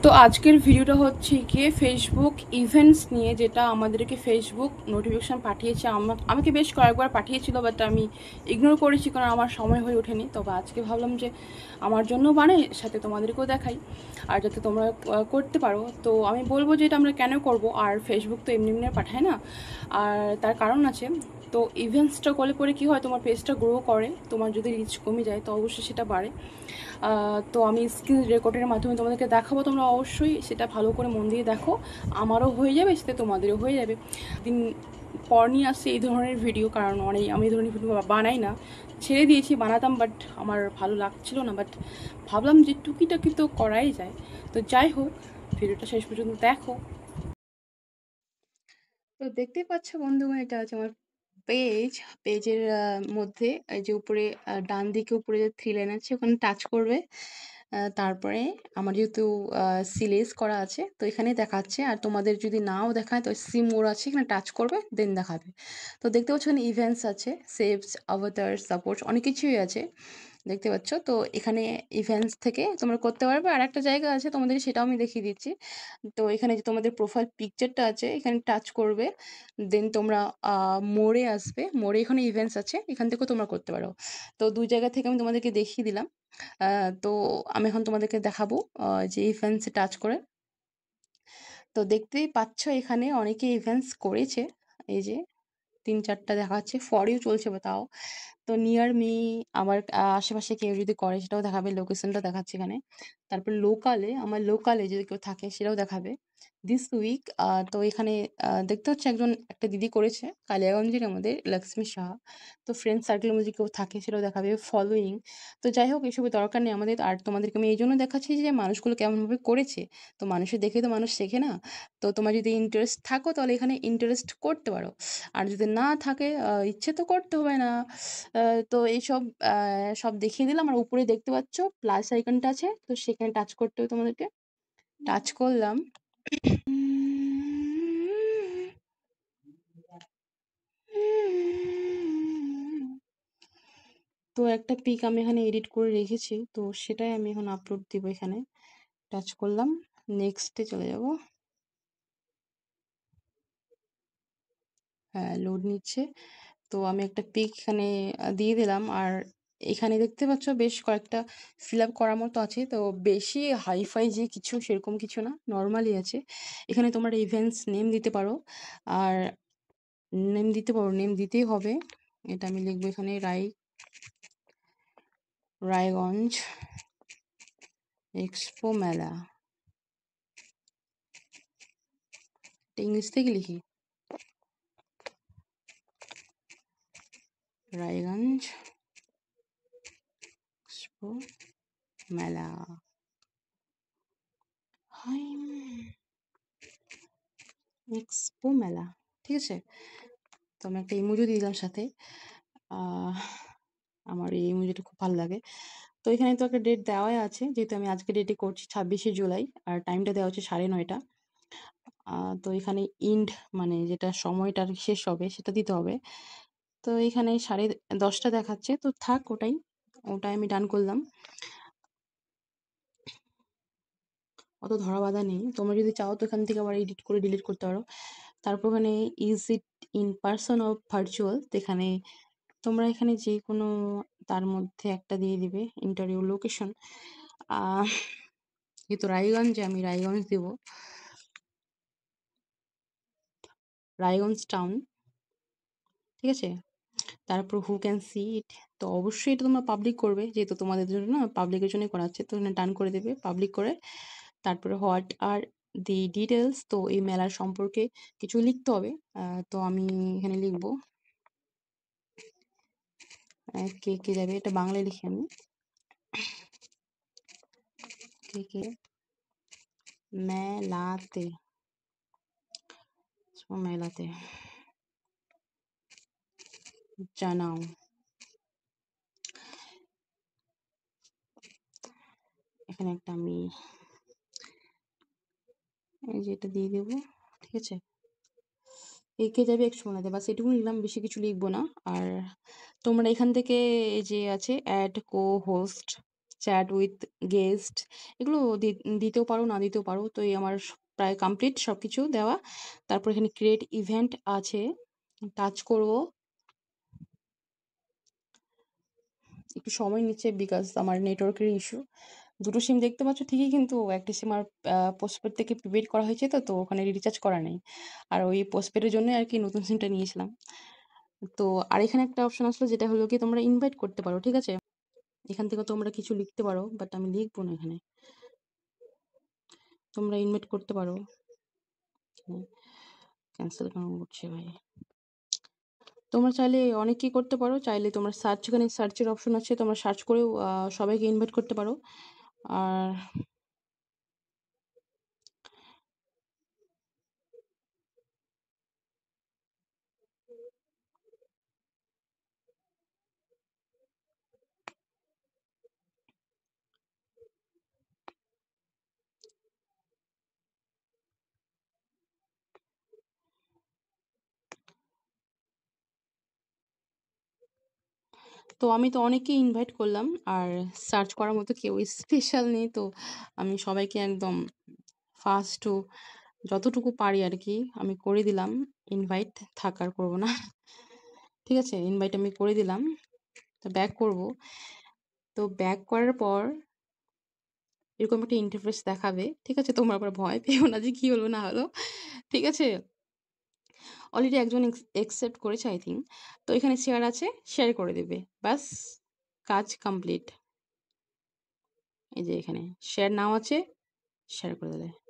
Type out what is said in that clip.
তো আজকের ভিডিওটা হচ্ছে গিয়ে ফেসবুক ইভেন্টস নিয়ে, যেটা আমাদেরকে ফেসবুক নোটিফিকেশান পাঠিয়েছে। আমাকে বেশ কয়েকবার পাঠিয়েছিল, বাট আমি ইগনোর করেছি কারণ আমার সময় হয়ে ওঠেনি। তবে আজকে ভাবলাম যে আমার জন্য বানাই, সাথে তোমাদেরকেও দেখাই, আর যাতে তোমরা করতে পারো। তো আমি বলবো যে এটা আমরা কেন করব, আর ফেসবুক তো এমনি এমনি পাঠায় না, আর তার কারণ আছে। তো ইভেন্টসটা করলে পরে কী হয়, তোমার পেজটা গ্রো করে। তোমার যদি রিচ কমে যায় তো অবশ্যই সেটা বাড়ে। তো আমি স্ক্রিন রেকর্ডের মাধ্যমে তোমাদেরকে দেখাবো, তোমরা অবশ্যই সেটা ভালো করে মন দিয়ে দেখো। আমারও হয়ে যাবে, সাথে তোমাদেরও হয়ে যাবে। দিন পর নিয়ে আসছে এই ধরনের ভিডিও, কারণ আমি এই ধরনের ভিডিও বানাই না, ছেড়ে দিয়েছি। বানাতাম, বাট আমার ভালো লাগছিল না, বাট ভাবলাম যে টুকিটাকি তো করাই যায়। তো যাই হোক, ভিডিওটা শেষ পর্যন্ত দেখো। তো দেখতেই পাচ্ছ বন্ধুগণ, এটা আছে আমার পেজের মধ্যে এই যে উপরে ডান দিকে উপরে যে থ্রি লাইন আছে ওখানে টাচ করবে। তারপরে আমার যেহেতু সিলেস করা আছে তো এখানে দেখাচ্ছে, আর তোমাদের যদি নাও দেখায় তো সি মোর আছে, এখানে টাচ করবে দেন দেখাবে। তো দেখতে পাচ্ছ এখানে ইভেন্টস আছে, সেভস, অবতার, সাপোর্ট, অনেক কিছুই আছে দেখতে পাচ্ছ। তো এখানে ইভেন্টস থেকে তোমরা করতে পারবে। আর একটা জায়গা আছে তোমাদের, সেটাও আমি দেখিয়ে দিচ্ছি। তো এখানে যে তোমাদের প্রোফাইল পিকচারটা আছে এখানে টাচ করবে, দেন তোমরা মোড়ে আসবে। মোড়ে এখানে ইভেন্টস আছে, এখান থেকেও তোমরা করতে পারো। তো দুই জায়গা থেকে আমি তোমাদেরকে দেখিয়ে দিলাম। তো আমি এখন তোমাদেরকে দেখাবো যে ইভেন্টসে টাচ করে। তো দেখতেই পাচ্ছ এখানে অনেকে ইভেন্টস করেছে, এই যে ৩-৪টা দেখাচ্ছে, ফর ইউ চলছে বা তাও। তো নিয়ার মি, আমার আশেপাশে কেউ যদি করে সেটাও দেখাবে, লোকেশনটা দেখাচ্ছে এখানে। তারপর আমার লোকালে যদি কেউ থাকে সেটাও দেখাবে। দিস উইক, তো এখানে দেখতে হচ্ছে একটা দিদি করেছে কালিয়াগঞ্জের, আমাদের লক্ষ্মী সাহা। তো ফ্রেন্ড সার্কেলের মধ্যে কেউ থাকে সেটাও দেখাবে, ফলোয়িং। তো যাই হোক, এসবের দরকার নেই আমাদের। আর তোমাদেরকে আমি এই জন্য দেখাচ্ছি যে মানুষগুলো কেমনভাবে করেছে। তো মানুষের দেখে তো মানুষ শেখে না। তো তোমার যদি ইন্টারেস্ট থাকো তাহলে এখানে ইন্টারেস্ট করতে পারো, আর যদি না থাকে ইচ্ছে তো করতে হবে না। তো এইসব সব দেখিয়ে দিলাম। আর উপরে দেখতে পাচ্ছ প্লাস আইকনটা আছে, তো সেখানে টাচ করতে হবে তোমাদেরকে। টাচ করলাম। তো একটা পিক আমি এখানে এডিট করে রেখেছি, তো সেটাই আমি এখন আপলোড দিব এখানে। টাচ করলাম, নেক্সটে চলে যাব। হ্যাঁ, লোড নিচ্ছে। তো আমি একটা পিক এখানে দিয়ে দিলাম। আর এখানে দেখতে পাচ্ছ বেশ কয়েকটা ফিল আপ করার মতো আছে। তো বেশি হাইফাই যে কিছু সেরকম কিছু না, নর্মালি আছে। এখানে তোমরা ইভেন্টস নেম দিতে পারো, আর নেম দিতেই হবে। এটা আমি লিখবো এখানে, রায়গঞ্জ এক্সপো মেলা। ইংলিশ থেকে লিখি, রায়গঞ্জ এক্সপো মেলা। হাই এক্সপো মেলা, ঠিক আছে। তো আমি একটা ইমোজি দিয়ে দিলাম সাথে। আমার এই ইমোজিটা খুব ভালো লাগে। তো এখানে তো একটা ডেট দেওয়াই আছে, যেহেতু আমি আজকে ডেটে করছি 26শে জুলাই, আর টাইমটা দেওয়া হচ্ছে 9:30। তো এখানে ইন্ড মানে যেটা সময়টা শেষ হবে সেটা দিতে হবে। তো এখানে 10:30 দেখাচ্ছে, তো থাক ওটাই আমি ডান করলাম। অত ধরা বাঁধা নেই, তোমরা যদি চাও তো এখান থেকে আবার এডিট করে ডিলিট করতে পারো। তারপর এখানে is it in person of virtual, এখানে তোমরা এখানে যে কোনো তার মধ্যে একটা দিয়ে দিবে ইন্টারভিউ লোকেশন। যেহেতু রায়গঞ্জে, আমি রায়গঞ্জ দিব, রায়গঞ্জ টাউন, ঠিক আছে। তারপর হু ক্যান সি ইট, তো অবশ্যই এটা তোমরা পাবলিক করবে, যেহেতু তোমাদের জন্য না, পাবলিকের জন্যই করাচ্ছে। তো এখানে ডান করে দেবে পাবলিক করে। তারপরে হোয়াট আর দি ডিটেলস, তো এই মেলার সম্পর্কে কিছু লিখতে হবে। তো আমি এখানে লিখবো কে কে যাবে, এটা বাংলায় লিখি আমি, কে কে মেলাতে মেলাতে জানাও। এখানে একটা আমি এই যে এটা দিয়ে দেবো, ঠিক আছে। এঁকে যাবে একশো বানাতে, বাস এটুকু লিখলাম, বেশি কিছু লিখবো না। আর তোমরা এখান থেকে এই যে আছে add co host, chat with guest, এগুলো দিতেও পারো, না দিতেও পারো। তো এই আমার প্রায় কমপ্লিট সবকিছু দেওয়া। তারপর এখানে ক্রিয়েট ইভেন্ট আছে, টাচ করব। একটু সময় নিচ্ছে বিকজ আমার নেটওয়ার্কের ইস্যু। দুটো সিম দেখতে পাচ্ছ ঠিকই, কিন্তু একটা সিম আর পোস্টপেড থেকে প্রিপেড করা হয়েছে, তো তো ওখানে রিচার্জ করা নেই। আর ওই পোস্টপেডের জন্য আর কি নতুন সিমটা নিয়েছিলাম। তো আর এখানে একটা অপশন আসলো, যেটা হলো কি তোমরা ইনভাইট করতে পারো, ঠিক আছে? এখান থেকে তোমরা কিছু লিখতে পারো, বাট আমি লিখবো না এখানে। তোমরা ইনভাইট করতে পারো। ক্যান্সেল কেন করছে ভাই? তোমরা চাইলে অনেক কি করতে পারো, চাইলে তোমরা সার্চ, এখানে সার্চের অপশন আছে, তোমরা সার্চ করেও সবাইকে ইনভাইট করতে পারো। আর তো আমি তো অনেককেই ইনভাইট করলাম, আর সার্চ করার মতো কেউ স্পেশাল নেই, তো আমি সবাইকে একদম ফার্স্ট টু যতটুকু পারি আর কি আমি করে দিলাম ইনভাইট। থাকার করবো না, ঠিক আছে? ইনভাইট আমি করে দিলাম। তো ব্যাক করব। তো ব্যাক করার পর এরকম একটা ইন্টারফেস দেখাবে, ঠিক আছে? তোমরা আবার ভয় পেও না যে কি হলো না হলো, ঠিক আছে? অলরেডি একজন একসেপ্ট করেছে আই থিঙ্ক। তো এখানে শেয়ার আছে, শেয়ার করে দেবে, ব্যাস কাজ কমপ্লিট। এই যে এখানে শেয়ার নাও আছে, শেয়ার করে দেবে।